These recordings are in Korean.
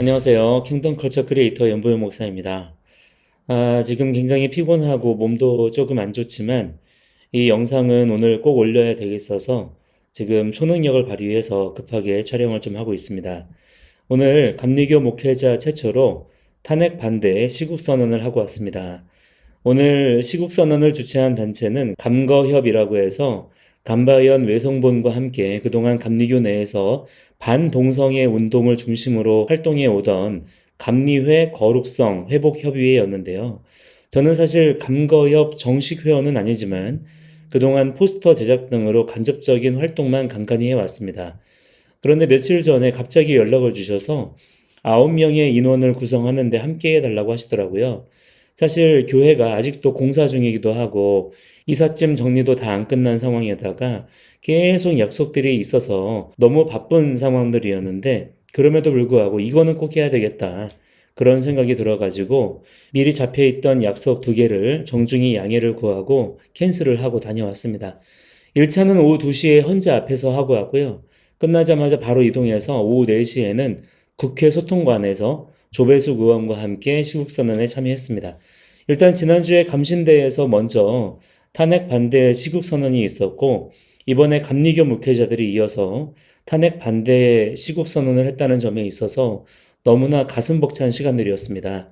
안녕하세요. 킹덤 컬처 크리에이터 연보영 목사입니다. 지금 굉장히 피곤하고 몸도 조금 안 좋지만 이 영상은 오늘 꼭 올려야 되겠어서 지금 초능력을 발휘해서 급하게 촬영을 좀 하고 있습니다. 오늘 감리교 목회자 최초로 탄핵 반대 시국선언을 하고 왔습니다. 오늘 시국선언을 주최한 단체는 감거협이라고 해서 감바연 외송본과 함께 그동안 감리교 내에서 반동성애 운동을 중심으로 활동해 오던 감리회 거룩성 회복협의회였는데요. 저는 사실 감거협 정식 회원은 아니지만 그동안 포스터 제작 등으로 간접적인 활동만 간간히 해왔습니다. 그런데 며칠 전에 갑자기 연락을 주셔서 9명의 인원을 구성하는데 함께 해달라고 하시더라고요. 사실 교회가 아직도 공사 중이기도 하고 이삿짐 정리도 다 안 끝난 상황에다가 계속 약속들이 있어서 너무 바쁜 상황들이었는데 그럼에도 불구하고 이거는 꼭 해야 되겠다. 그런 생각이 들어가지고 미리 잡혀있던 약속 2개를 정중히 양해를 구하고 캔슬을 하고 다녀왔습니다. 1차는 오후 2시에 헌재 앞에서 하고 왔고요. 끝나자마자 바로 이동해서 오후 4시에는 국회 소통관에서 조배숙 의원과 함께 시국선언에 참여했습니다. 일단 지난주에 감신대에서 먼저 탄핵 반대 시국선언이 있었고 이번에 감리교 목회자들이 이어서 탄핵 반대 시국선언을 했다는 점에 있어서 너무나 가슴 벅찬 시간들이었습니다.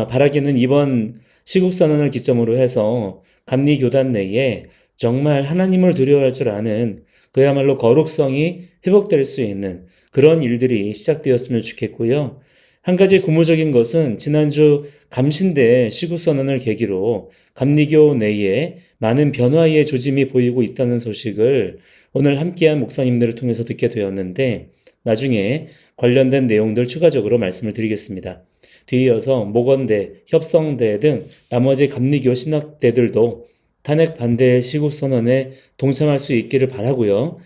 바라기는 이번 시국선언을 기점으로 해서 감리교단 내에 정말 하나님을 두려워할 줄 아는 그야말로 거룩성이 회복될 수 있는 그런 일들이 시작되었으면 좋겠고요. 한 가지 고무적인 것은 지난주 감신대 시국선언을 계기로 감리교 내에 많은 변화의 조짐이 보이고 있다는 소식을 오늘 함께한 목사님들을 통해서 듣게 되었는데 나중에 관련된 내용들 추가적으로 말씀을 드리겠습니다. 뒤이어서 목원대, 협성대 등 나머지 감리교 신학대들도 탄핵 반대 시국선언에 동참할 수 있기를 바라고요.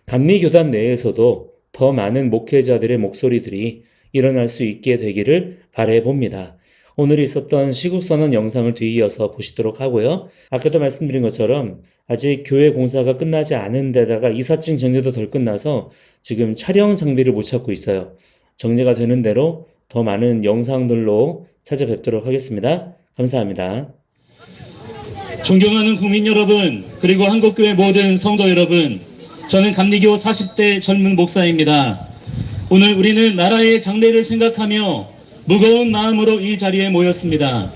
감리교단 내에서도 더 많은 목회자들의 목소리들이 일어날 수 있게 되기를 바라봅니다. 오늘 있었던 시국선언 영상을 뒤이어서 보시도록 하고요. 아까도 말씀드린 것처럼 아직 교회 공사가 끝나지 않은 데다가 이삿짐 정리도 덜 끝나서 지금 촬영 장비를 못 찾고 있어요. 정리가 되는 대로 더 많은 영상들로 찾아뵙도록 하겠습니다. 감사합니다. 존경하는 국민 여러분, 그리고 한국교회 모든 성도 여러분, 저는 감리교 40대 젊은 목사입니다. 오늘 우리는 나라의 장래를 생각하며 무거운 마음으로 이 자리에 모였습니다.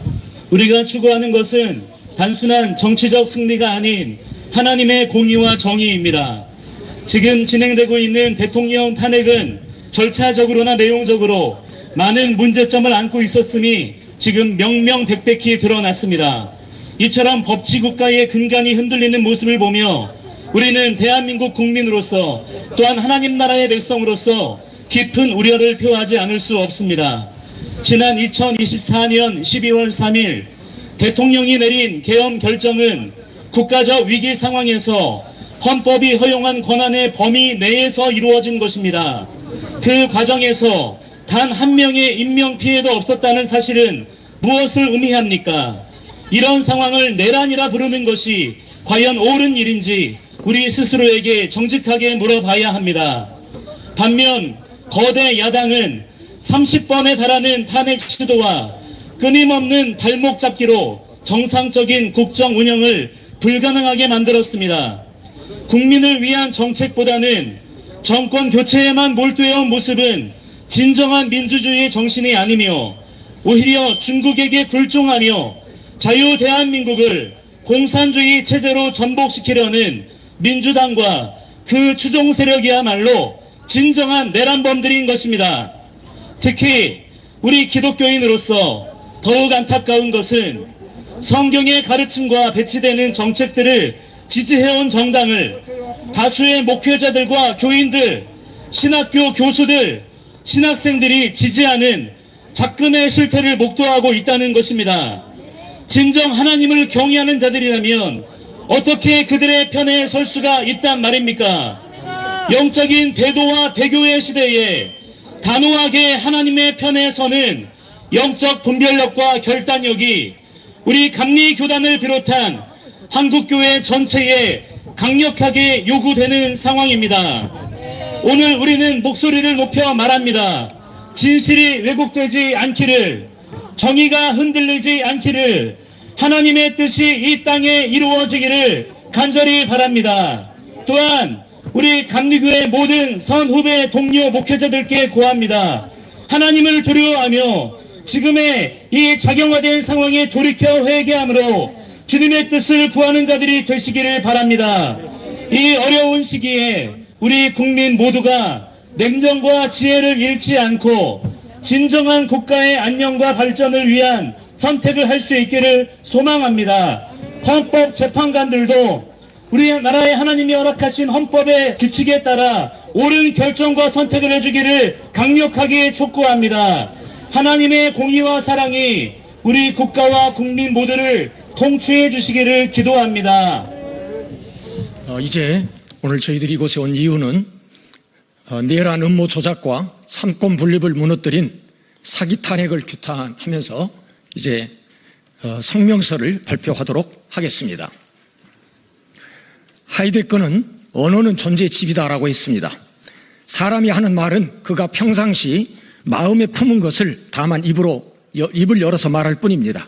우리가 추구하는 것은 단순한 정치적 승리가 아닌 하나님의 공의와 정의입니다. 지금 진행되고 있는 대통령 탄핵은 절차적으로나 내용적으로 많은 문제점을 안고 있었음이 지금 명명백백히 드러났습니다. 이처럼 법치국가의 근간이 흔들리는 모습을 보며 우리는 대한민국 국민으로서 또한 하나님 나라의 백성으로서 깊은 우려를 표하지 않을 수 없습니다. 지난 2024년 12월 3일 대통령이 내린 계엄 결정은 국가적 위기 상황에서 헌법이 허용한 권한의 범위 내에서 이루어진 것입니다. 그 과정에서 단 한 명의 인명피해도 없었다는 사실은 무엇을 의미합니까? 이런 상황을 내란이라 부르는 것이 과연 옳은 일인지 우리 스스로에게 정직하게 물어봐야 합니다. 반면 거대 야당은 30번에 달하는 탄핵 시도와 끊임없는 발목 잡기로 정상적인 국정 운영을 불가능하게 만들었습니다. 국민을 위한 정책보다는 정권 교체에만 몰두해온 모습은 진정한 민주주의의 정신이 아니며 오히려 중국에게 굴종하며 자유 대한민국을 공산주의 체제로 전복시키려는 민주당과 그 추종 세력이야말로 진정한 내란범들인 것입니다. 특히 우리 기독교인으로서 더욱 안타까운 것은 성경의 가르침과 배치되는 정책들을 지지해온 정당을 다수의 목회자들과 교인들, 신학교 교수들, 신학생들이 지지하는 작금의 실태를 목도하고 있다는 것입니다. 진정 하나님을 경외하는 자들이라면 어떻게 그들의 편에 설 수가 있단 말입니까? 영적인 배도와 배교의 시대에 단호하게 하나님의 편에 서는 영적 분별력과 결단력이 우리 감리교단을 비롯한 한국교회 전체에 강력하게 요구되는 상황입니다. 오늘 우리는 목소리를 높여 말합니다. 진실이 왜곡되지 않기를, 정의가 흔들리지 않기를, 하나님의 뜻이 이 땅에 이루어지기를 간절히 바랍니다. 또한 우리 감리교회 모든 선후배 동료 목회자들께 고합니다. 하나님을 두려워하며 지금의 이 작용화된 상황에 돌이켜 회개함으로 주님의 뜻을 구하는 자들이 되시기를 바랍니다. 이 어려운 시기에 우리 국민 모두가 냉정과 지혜를 잃지 않고 진정한 국가의 안녕과 발전을 위한 선택을 할 수 있기를 소망합니다. 헌법재판관들도 우리나라의 하나님이 허락하신 헌법의 규칙에 따라 옳은 결정과 선택을 해주기를 강력하게 촉구합니다. 하나님의 공의와 사랑이 우리 국가와 국민 모두를 통치해 주시기를 기도합니다. 이제 오늘 저희들이 이곳에 온 이유는 내란 음모 조작과 삼권 분립을 무너뜨린 사기 탄핵을 규탄하면서 이제 성명서를 발표하도록 하겠습니다. 하이데거는 언어는 존재의 집이다라고 했습니다. 사람이 하는 말은 그가 평상시 마음에 품은 것을 다만 입을 열어서 말할 뿐입니다.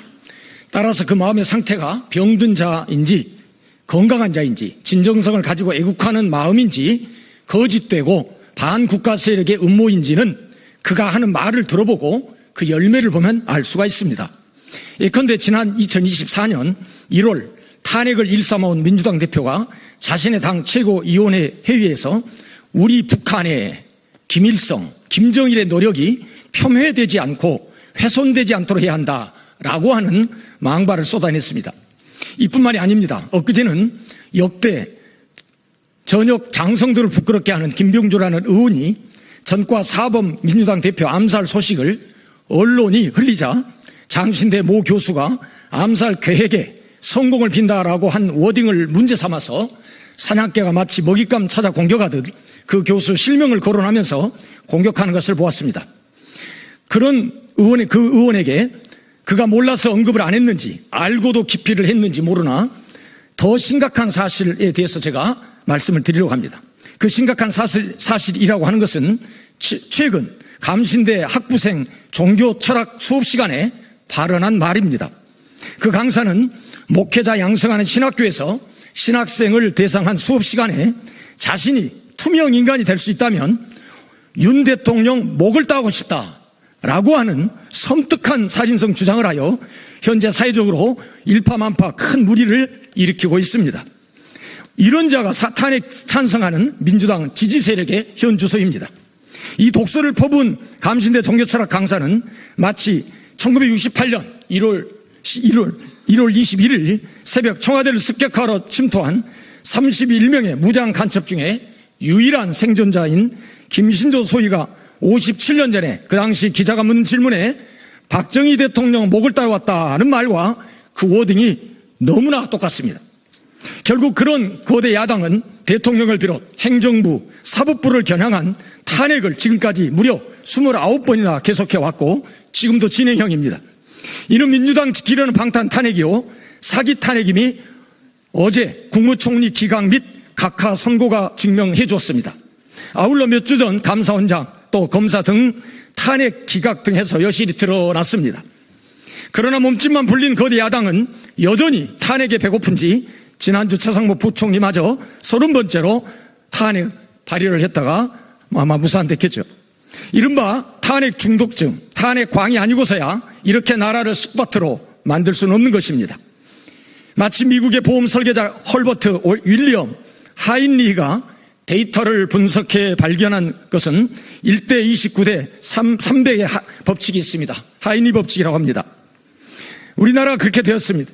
따라서 그 마음의 상태가 병든 자인지 건강한 자인지 진정성을 가지고 애국하는 마음인지 거짓되고 반국가 세력의 음모인지는 그가 하는 말을 들어보고 그 열매를 보면 알 수가 있습니다. 예컨대 지난 2024년 1월 탄핵을 일삼아온 민주당 대표가 자신의 당 최고위원회 회의에서 우리 북한의 김일성, 김정일의 노력이 폄훼되지 않고 훼손되지 않도록 해야 한다라고 하는 망발을 쏟아냈습니다. 이뿐만이 아닙니다. 엊그제는 역대 전역 장성들을 부끄럽게 하는 김병주라는 의원이 전과 사범 민주당 대표 암살 소식을 언론이 흘리자 장신대 모 교수가 암살 계획에 성공을 빈다라고 한 워딩을 문제 삼아서 사냥개가 마치 먹잇감 찾아 공격하듯 그 교수 실명을 거론하면서 공격하는 것을 보았습니다. 그런 그 의원에게 그가 몰라서 언급을 안 했는지 알고도 기피를 했는지 모르나 더 심각한 사실에 대해서 제가 말씀을 드리려고 합니다. 그 심각한 사실이라고 하는 것은 최근 감신대 학부생 종교 철학 수업 시간에 발언한 말입니다. 그 강사는 목회자 양성하는 신학교에서 신학생을 대상한 수업 시간에 자신이 투명 인간이 될 수 있다면 윤 대통령 목을 따고 싶다라고 하는 섬뜩한 살인성 주장을 하여 현재 사회적으로 일파만파 큰 무리를 일으키고 있습니다. 이런 자가 탄핵 찬성하는 민주당 지지 세력의 현 주소입니다. 이 독서를 퍼부은 감신대 종교철학 강사는 마치 1968년 1월 21일 새벽 청와대를 습격하러 침투한 31명의 무장 간첩 중에 유일한 생존자인 김신조 소위가 57년 전에 그 당시 기자가 묻는 질문에 박정희 대통령 목을 따라왔다는 말과 그 워딩이 너무나 똑같습니다. 결국 그런 거대 야당은 대통령을 비롯 행정부, 사법부를 겨냥한 탄핵을 지금까지 무려 29번이나 계속해왔고 지금도 진행형입니다. 이는 민주당 지키려는 방탄 탄핵이요 사기 탄핵임이 어제 국무총리 기각 및 각하 선고가 증명해 주었습니다. 아울러 몇 주 전 감사원장 또 검사 등 탄핵 기각 등 해서 여실히 드러났습니다. 그러나 몸집만 불린 거대 야당은 여전히 탄핵에 배고픈지 지난주 최상목 부총리마저 30번째로 탄핵 발의를 했다가 아마 무산됐겠죠. 이른바 탄핵 중독증, 탄핵 광이 아니고서야 이렇게 나라를 쑥밭으로 만들 수는 없는 것입니다. 마치 미국의 보험 설계자 헐버트 윌리엄 하인리히가 데이터를 분석해 발견한 것은 1대 29대 300의 법칙이 있습니다. 하인리 법칙이라고 합니다. 우리나라가 그렇게 되었습니다.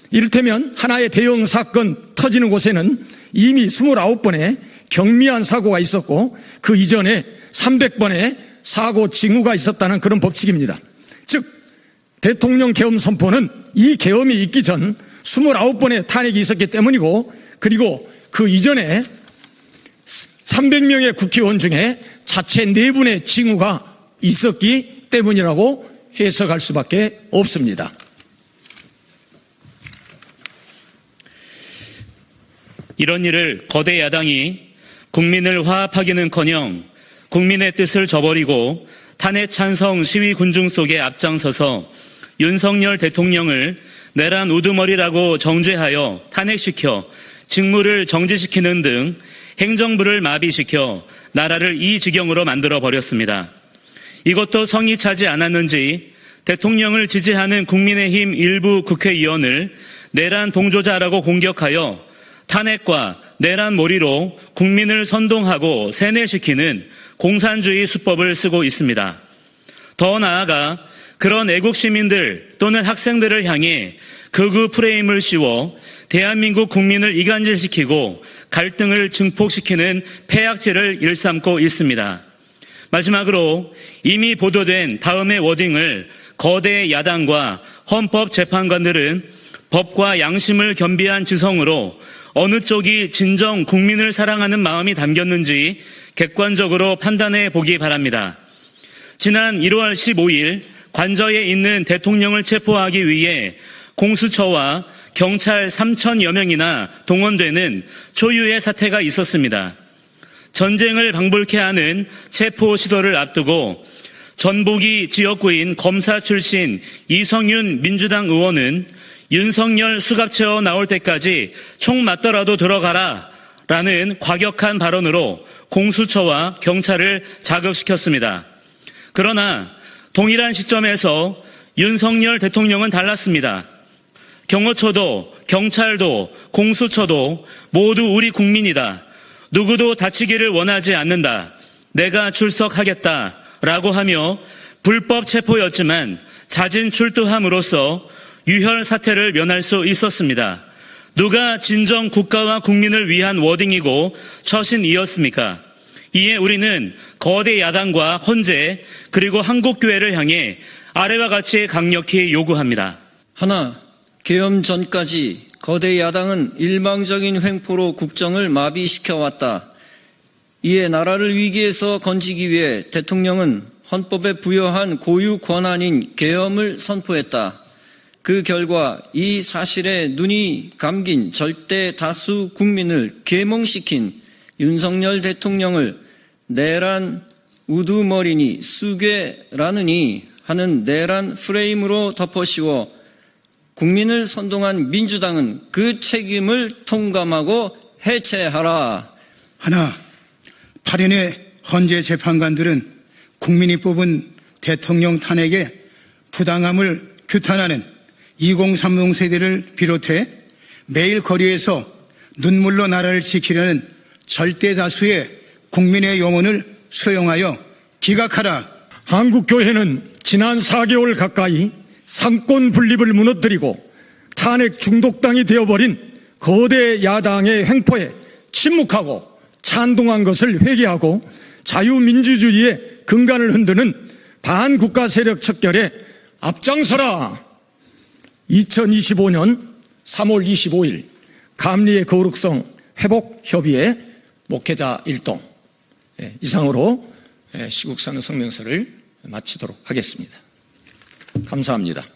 이를테면 하나의 대형 사건 터지는 곳에는 이미 29번의 경미한 사고가 있었고 그 이전에 300번의 사고 징후가 있었다는 그런 법칙입니다. 즉 대통령 계엄 선포는 이 계엄이 있기 전 29번의 탄핵이 있었기 때문이고 그리고 그 이전에 300명의 국회의원 중에 자체 내분의 징후가 있었기 때문이라고 해석할 수밖에 없습니다. 이런 일을 거대 야당이 국민을 화합하기는커녕 국민의 뜻을 저버리고 탄핵 찬성 시위 군중 속에 앞장서서 윤석열 대통령을 내란 우두머리라고 정죄하여 탄핵시켜 직무를 정지시키는 등 행정부를 마비시켜 나라를 이 지경으로 만들어버렸습니다. 이것도 성이 차지 않았는지 대통령을 지지하는 국민의힘 일부 국회의원을 내란 동조자라고 공격하여 탄핵과 내란 몰이로 국민을 선동하고 세뇌시키는 공산주의 수법을 쓰고 있습니다. 더 나아가 그런 애국 시민들 또는 학생들을 향해 극우 프레임을 씌워 대한민국 국민을 이간질시키고 갈등을 증폭시키는 폐악질을 일삼고 있습니다. 마지막으로 이미 보도된 다음의 워딩을 거대 야당과 헌법재판관들은 법과 양심을 겸비한 지성으로 어느 쪽이 진정 국민을 사랑하는 마음이 담겼는지 객관적으로 판단해 보기 바랍니다. 지난 1월 15일 관저에 있는 대통령을 체포하기 위해 공수처와 경찰 3,000여 명이나 동원되는 초유의 사태가 있었습니다. 전쟁을 방불케 하는 체포 시도를 앞두고 전북이 지역구인 검사 출신 이성윤 민주당 의원은 윤석열 수갑 채워 나올 때까지 총 맞더라도 들어가라 라는 과격한 발언으로 공수처와 경찰을 자극시켰습니다. 그러나 동일한 시점에서 윤석열 대통령은 달랐습니다. 경호처도 경찰도 공수처도 모두 우리 국민이다. 누구도 다치기를 원하지 않는다. 내가 출석하겠다. 라고 하며 불법 체포였지만 자진 출두함으로써 유혈 사태를 면할 수 있었습니다. 누가 진정 국가와 국민을 위한 워딩이고 처신이었습니까? 이에 우리는 거대 야당과 헌재 그리고 한국교회를 향해 아래와 같이 강력히 요구합니다. 하나, 계엄 전까지 거대 야당은 일방적인 횡포로 국정을 마비시켜왔다. 이에 나라를 위기에서 건지기 위해 대통령은 헌법에 부여한 고유 권한인 계엄을 선포했다. 그 결과 이 사실에 눈이 감긴 절대 다수 국민을 계몽시킨 윤석열 대통령을 내란 우두머리니 수괴라느니 하는 내란 프레임으로 덮어씌워 국민을 선동한 민주당은 그 책임을 통감하고 해체하라. 하나, 8인의 헌재 재판관들은 국민이 뽑은 대통령 탄핵에 부당함을 규탄하는 2030 세대를 비롯해 매일 거리에서 눈물로 나라를 지키려는 절대 다수의 국민의 영혼을 수용하여 기각하라. 한국교회는 지난 4개월 가까이 상권 분립을 무너뜨리고 탄핵 중독당이 되어버린 거대 야당의 횡포에 침묵하고 찬동한 것을 회개하고 자유민주주의의 근간을 흔드는 반국가 세력 척결에 앞장서라. 2025년 3월 25일 감리의 거룩성 회복협의회 목회자 일동 이상으로 시국사는 성명서를 마치도록 하겠습니다. 감사합니다.